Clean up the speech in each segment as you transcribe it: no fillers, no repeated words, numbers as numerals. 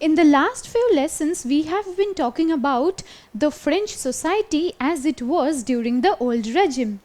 In the last few lessons, we have been talking about the French society as it was during the old regime.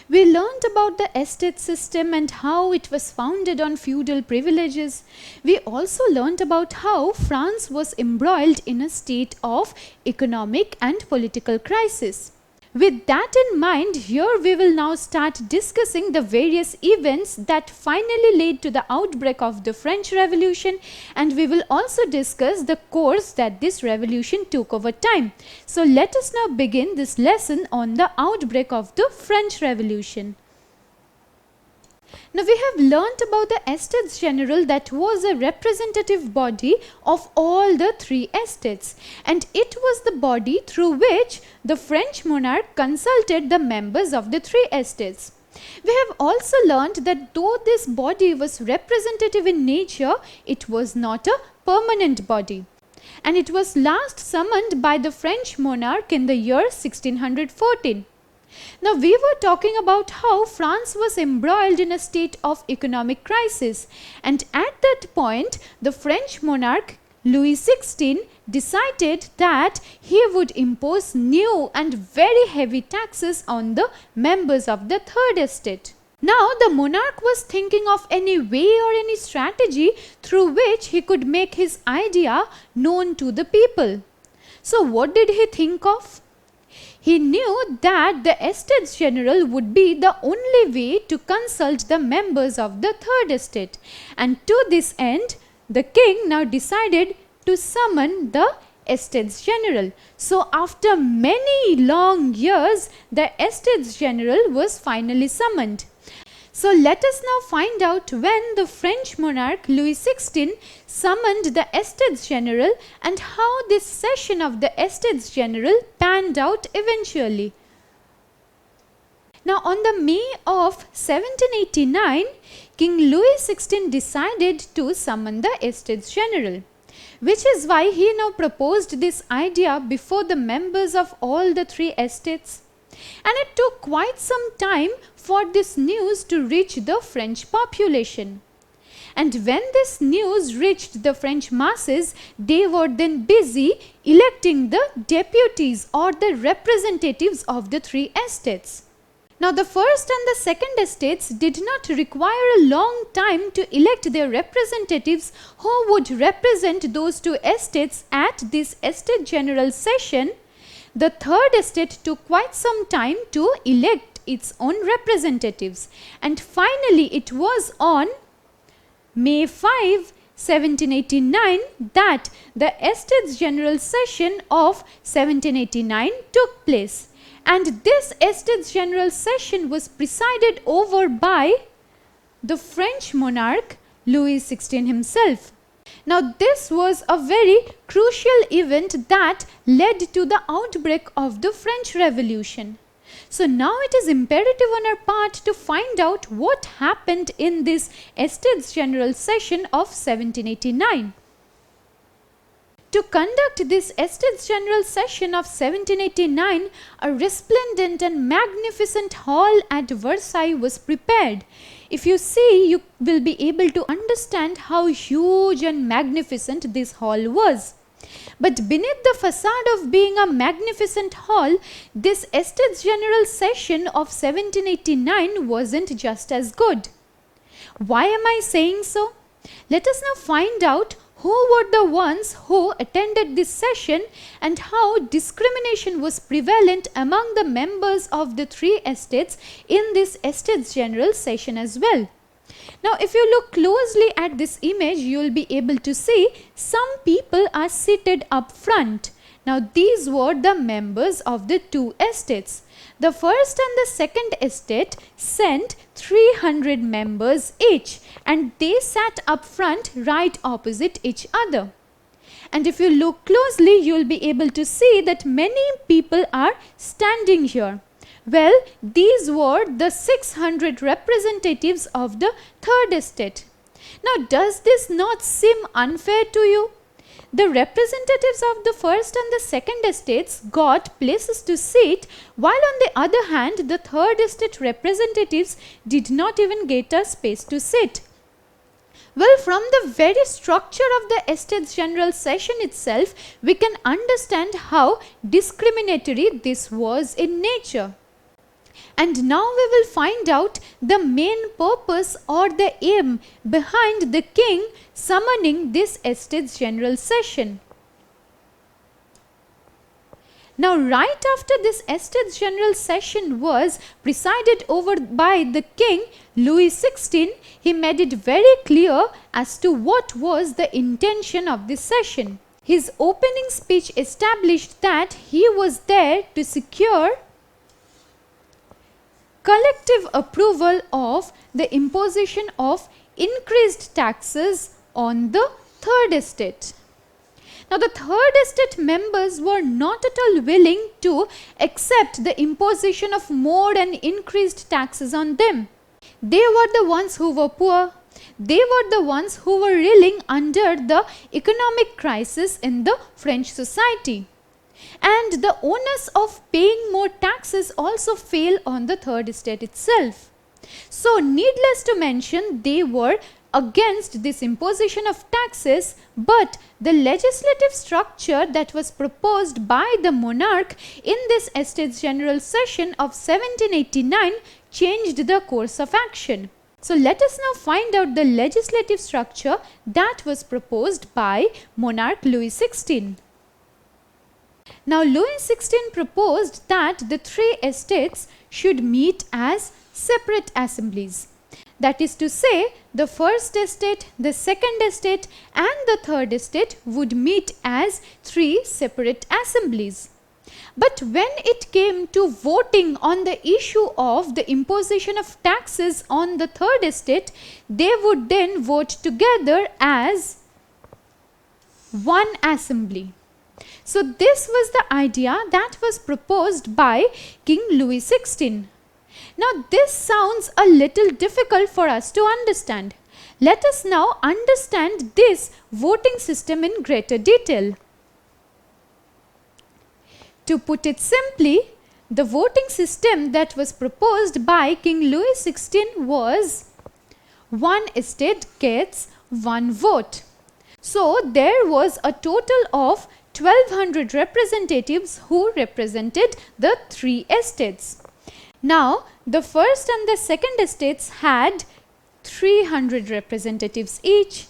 We learned about the estate system and how it was founded on feudal privileges. We also learned about how France was embroiled in a state of economic and political crisis. With that in mind, here we will now start discussing the various events that finally led to the outbreak of the French Revolution, and we will also discuss the course that this revolution took over time. So let us now begin this lesson on the outbreak of the French Revolution. Now we have learnt about the Estates General, that was a representative body of all the three estates, and it was the body through which the French monarch consulted the members of the three estates. We have also learnt that though this body was representative in nature, it was not a permanent body, and it was last summoned by the French monarch in the year 1614. Now we were talking about how France was embroiled in a state of economic crisis, and at that point the French monarch Louis XVI decided that he would impose new and very heavy taxes on the members of the third estate. Now the monarch was thinking of any way or any strategy through which he could make his idea known to the people. So what did he think of? He knew that the Estates General would be the only way to consult the members of the third estate, and to this end the king now decided to summon the Estates General. So after many long years, the Estates General was finally summoned. So let us now find out when the French monarch Louis XVI summoned the Estates General and how this session of the Estates General panned out eventually. Now on the May of 1789, King Louis XVI decided to summon the Estates General, which is why he now proposed this idea before the members of all the three estates. And it took quite some time for this news to reach the French population. And when this news reached the French masses, they were then busy electing the deputies or the representatives of the three estates. Now the first and the second estates did not require a long time to elect their representatives who would represent those two estates at this Estate General session. The third estate took quite some time to elect its own representatives, and finally it was on May 5, 1789 that the Estates General session of 1789 took place, and this Estates General session was presided over by the French monarch Louis XVI himself. Now this was a very crucial event that led to the outbreak of the French Revolution. So now it is imperative on our part to find out what happened in this Estates General session of 1789. To conduct this Estates General session of 1789, a resplendent and magnificent hall at Versailles was prepared. If you see, you will be able to understand how huge and magnificent this hall was. But beneath the facade of being a magnificent hall, this Estates General session of 1789 wasn't just as good. Why am I saying so? Let us now find out who were the ones who attended this session and how discrimination was prevalent among the members of the three estates in this Estates General session as well. Now if you look closely at this image, you will be able to see some people are seated up front. Now these were the members of the two estates. The first and the second estate sent 300 members each, and they sat up front right opposite each other. And if you look closely, you will be able to see that many people are standing here. Well, these were the 600 representatives of the third estate. Now does this not seem unfair to you? The representatives of the first and the second estates got places to sit, while on the other hand the third estate representatives did not even get a space to sit. Well, from the very structure of the Estates General session itself, we can understand how discriminatory this was in nature. And now we will find out the main purpose or the aim behind the king summoning this Estates General session. Now, right after this Estates General session was presided over by the king Louis XVI, he made it very clear as to what was the intention of this session. His opening speech established that he was there to secure collective approval of the imposition of increased taxes on the Third Estate. Now, the Third Estate members were not at all willing to accept the imposition of more and increased taxes on them. They were the ones who were poor. They were the ones who were reeling under the economic crisis in the French society. And the onus of paying more taxes also fell on the Third Estate itself. So, needless to mention, they were against this imposition of taxes, but the legislative structure that was proposed by the monarch in this Estates General session of 1789 changed the course of action. So let us now find out the legislative structure that was proposed by monarch Louis XVI. Now, Louis XVI proposed that the three estates should meet as separate assemblies. That is to say, the first estate, the second estate and the third estate would meet as three separate assemblies. But when it came to voting on the issue of the imposition of taxes on the third estate, they would then vote together as one assembly. So this was the idea that was proposed by King Louis XVI. Now this sounds a little difficult for us to understand. Let us now understand this voting system in greater detail. To put it simply, the voting system that was proposed by King Louis XVI was one estate gets one vote. So there was a total of 1200 representatives who represented the three estates. Now, the first and the second estates had 300 representatives each,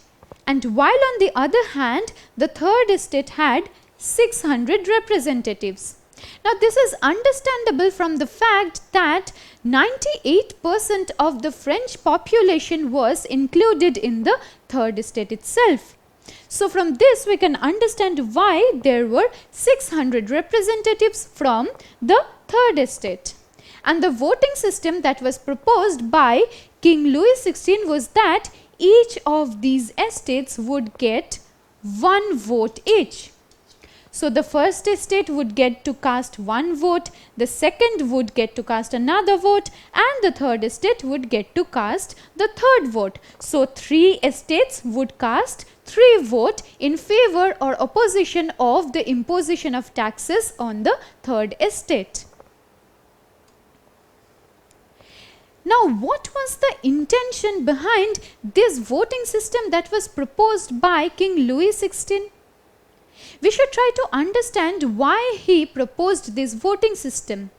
and while on the other hand, the third estate had 600 representatives. Now, this is understandable from the fact that 98% of the French population was included in the third estate itself. So, from this we can understand why there were 600 representatives from the third estate. And the voting system that was proposed by King Louis XVI was that each of these estates would get one vote each. So the first estate would get to cast one vote, the second would get to cast another vote, and the third estate would get to cast the third vote. So three estates would cast three votes in favor or opposition of the imposition of taxes on the third estate. Now, what was the intention behind this voting system that was proposed by King Louis XVI? We should try to understand why he proposed this voting system.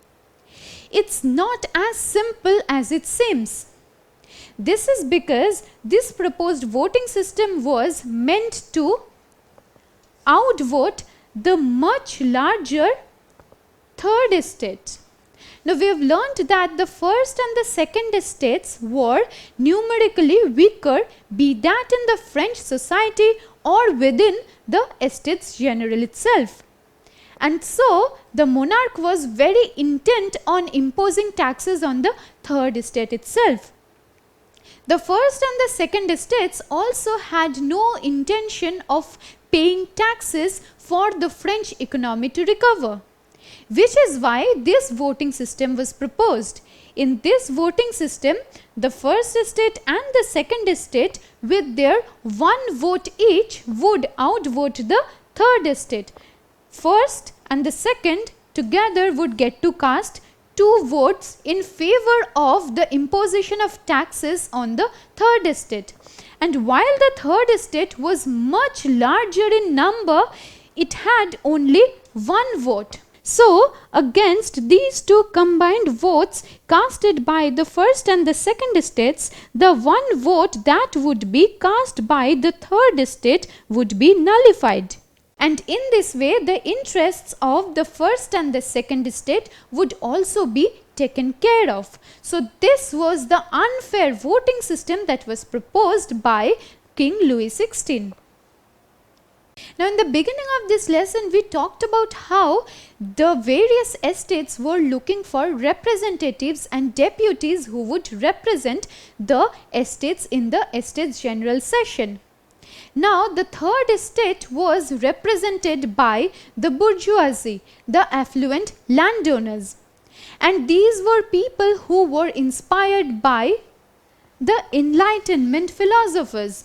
It's not as simple as it seems. This is because this proposed voting system was meant to outvote the much larger third estate. Now, we have learnt that the first and the second estates were numerically weaker, be that in the French society or within the Estates General itself. And so, the monarch was very intent on imposing taxes on the third estate itself. The first and the second estates also had no intention of paying taxes for the French economy to recover, which is why this voting system was proposed. In this voting system, the first estate and the second estate with their one vote each would outvote the third estate. First and the second together would get to cast 2 votes in favor of the imposition of taxes on the third estate. And while the third estate was much larger in number, it had only 1 vote. So, against these 2 combined votes casted by the first and the second estates, the 1 vote that would be cast by the third estate would be nullified. And in this way, the interests of the first and the second estate would also be taken care of. So, this was the unfair voting system that was proposed by King Louis XVI. Now, in the beginning of this lesson, we talked about how the various estates were looking for representatives and deputies who would represent the estates in the Estates General Session. Now, the third estate was represented by the bourgeoisie, the affluent landowners. And these were people who were inspired by the Enlightenment philosophers.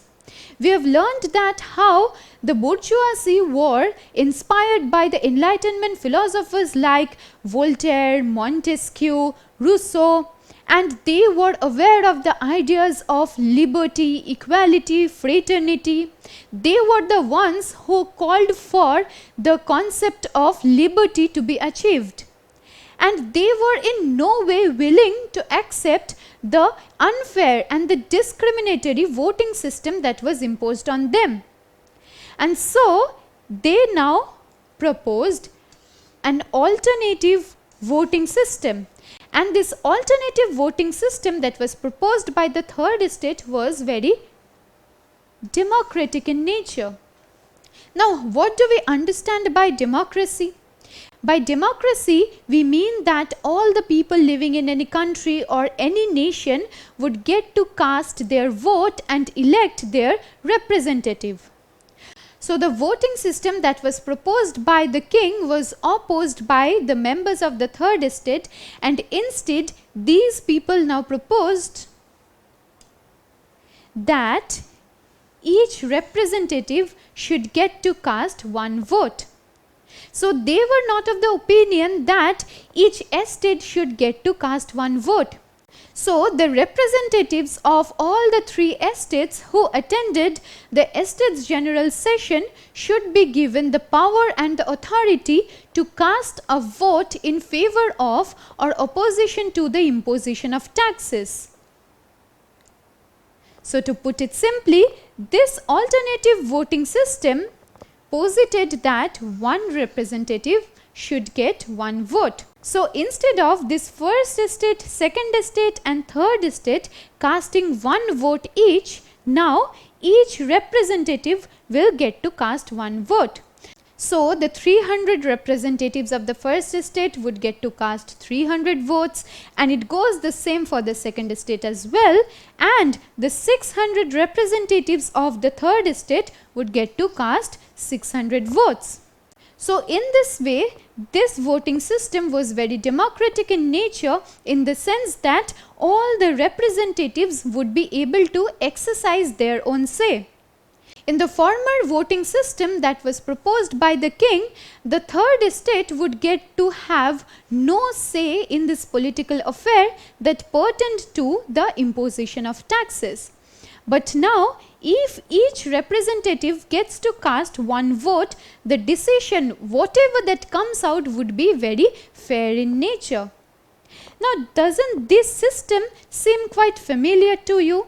We have learned that how the bourgeoisie were inspired by the Enlightenment philosophers like Voltaire, Montesquieu, Rousseau, and they were aware of the ideas of liberty, equality, fraternity. They were the ones who called for the concept of liberty to be achieved. And they were in no way willing to accept the unfair and the discriminatory voting system that was imposed on them. And so, they now proposed an alternative voting system. And this alternative voting system that was proposed by the third estate was very democratic in nature. Now, what do we understand by democracy? By democracy, we mean that all the people living in any country or any nation would get to cast their vote and elect their representative. So, the voting system that was proposed by the king was opposed by the members of the third estate, and instead these people now proposed that each representative should get to cast 1 vote. So, they were not of the opinion that each estate should get to cast 1 vote. So, the representatives of all the 3 estates who attended the Estates General Session should be given the power and the authority to cast a vote in favor of or opposition to the imposition of taxes. So, to put it simply, this alternative voting system posited that 1 representative should get 1 vote. So, instead of this first estate, second estate and third estate casting 1 vote each, now each representative will get to cast 1 vote. So, the 300 representatives of the first estate would get to cast 300 votes, and it goes the same for the second estate as well, and the 600 representatives of the third estate would get to cast 600 votes. So, in this way, this voting system was very democratic in nature, in the sense that all the representatives would be able to exercise their own say. In the former voting system that was proposed by the king, the third estate would get to have no say in this political affair that pertained to the imposition of taxes. But now, if each representative gets to cast 1 vote, the decision, whatever that comes out, would be very fair in nature. Now, doesn't this system seem quite familiar to you?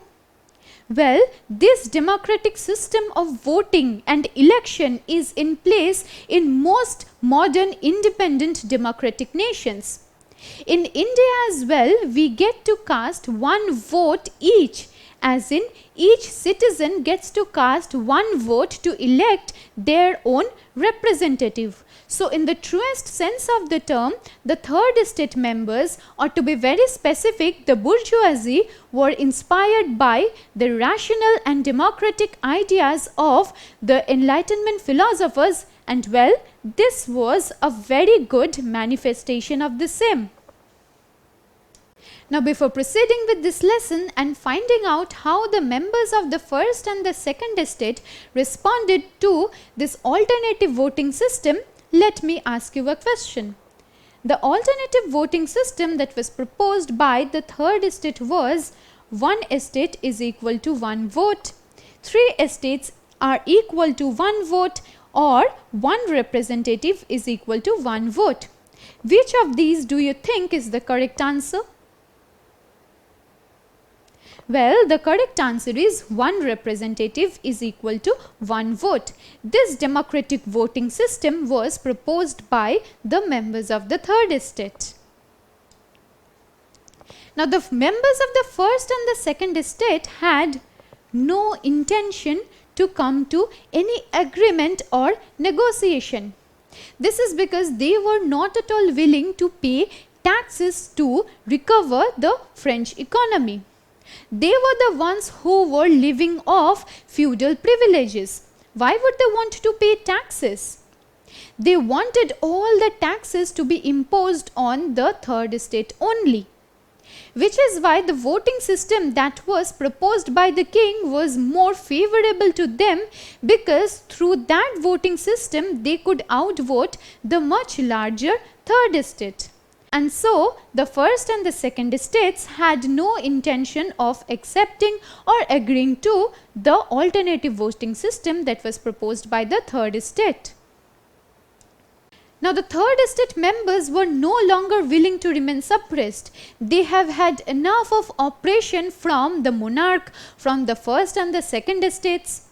Well, this democratic system of voting and election is in place in most modern independent democratic nations. In India as well, we get to cast 1 vote each, as in each citizen gets to cast 1 vote to elect their own representative. So, in the truest sense of the term, the third estate members, or to be very specific, the bourgeoisie, were inspired by the rational and democratic ideas of the Enlightenment philosophers, and well, this was a very good manifestation of the same. Now, before proceeding with this lesson and finding out how the members of the first and the second estate responded to this alternative voting system, let me ask you a question. The alternative voting system that was proposed by the third estate was 1 estate is equal to 1 vote, 3 estates are equal to 1 vote, or 1 representative is equal to 1 vote. Which of these do you think is the correct answer? Well, the correct answer is 1 representative is equal to 1 vote. This democratic voting system was proposed by the members of the third estate. Now, the members of the first and the second estate had no intention to come to any agreement or negotiation. This is because they were not at all willing to pay taxes to recover the French economy. They were the ones who were living off feudal privileges. Why would they want to pay taxes? They wanted all the taxes to be imposed on the third estate only. Which is why the voting system that was proposed by the king was more favorable to them, because through that voting system they could outvote the much larger third estate. And so the first and the second estates had no intention of accepting or agreeing to the alternative voting system that was proposed by the third estate. Now, the third estate members were no longer willing to remain suppressed. They have had enough of oppression from the monarch, from the first and the second estates.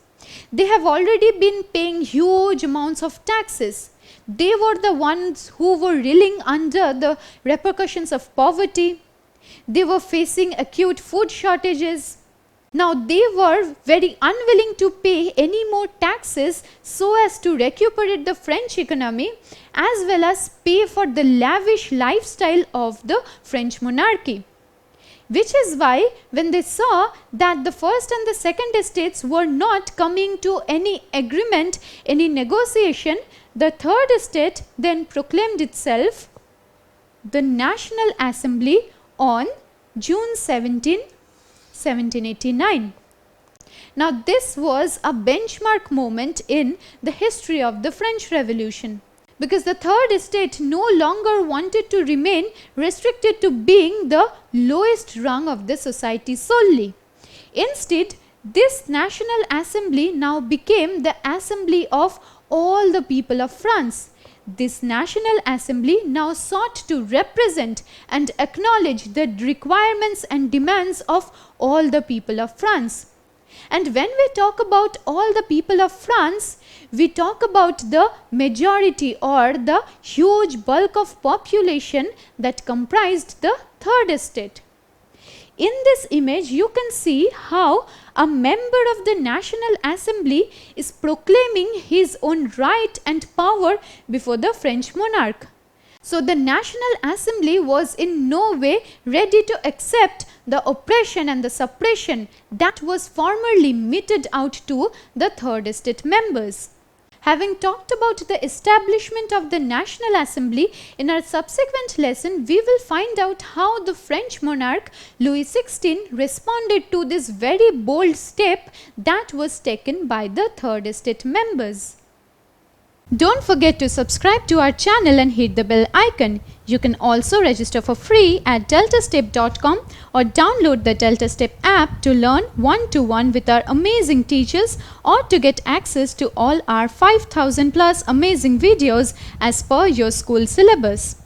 They have already been paying huge amounts of taxes. They were the ones who were reeling under the repercussions of poverty. They were facing acute food shortages. Now, they were very unwilling to pay any more taxes so as to recuperate the French economy, as well as pay for the lavish lifestyle of the French monarchy. Which is why when they saw that the first and the second estates were not coming to any agreement, any negotiation, the third estate then proclaimed itself the National Assembly on June 17, 1789. Now, this was a benchmark moment in the history of the French Revolution, because the third estate no longer wanted to remain restricted to being the lowest rung of the society solely. Instead, this National Assembly now became the assembly of all the people of France. This National Assembly now sought to represent and acknowledge the requirements and demands of all the people of France. And when we talk about all the people of France, we talk about the majority or the huge bulk of population that comprised the third estate. In this image, you can see how a member of the National Assembly is proclaiming his own right and power before the French monarch. So, the National Assembly was in no way ready to accept the oppression and the suppression that was formerly meted out to the third estate members. Having talked about the establishment of the National Assembly, in our subsequent lesson, we will find out how the French monarch Louis XVI responded to this very bold step that was taken by the third estate members. Don't forget to subscribe to our channel and hit the bell icon. You can also register for free at DeltaStep.com or download the DeltaStep app to learn one-to-one with our amazing teachers, or to get access to all our 5,000 plus amazing videos as per your school syllabus.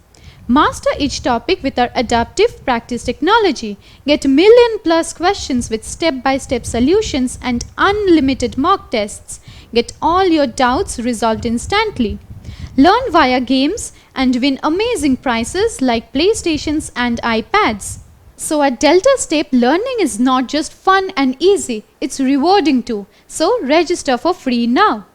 Master each topic with our adaptive practice technology. Get million plus questions with step-by-step solutions and unlimited mock tests. Get all your doubts resolved instantly. Learn via games and win amazing prizes like PlayStations and iPads. So at DeltaStep, learning is not just fun and easy, it's rewarding too. So register for free now.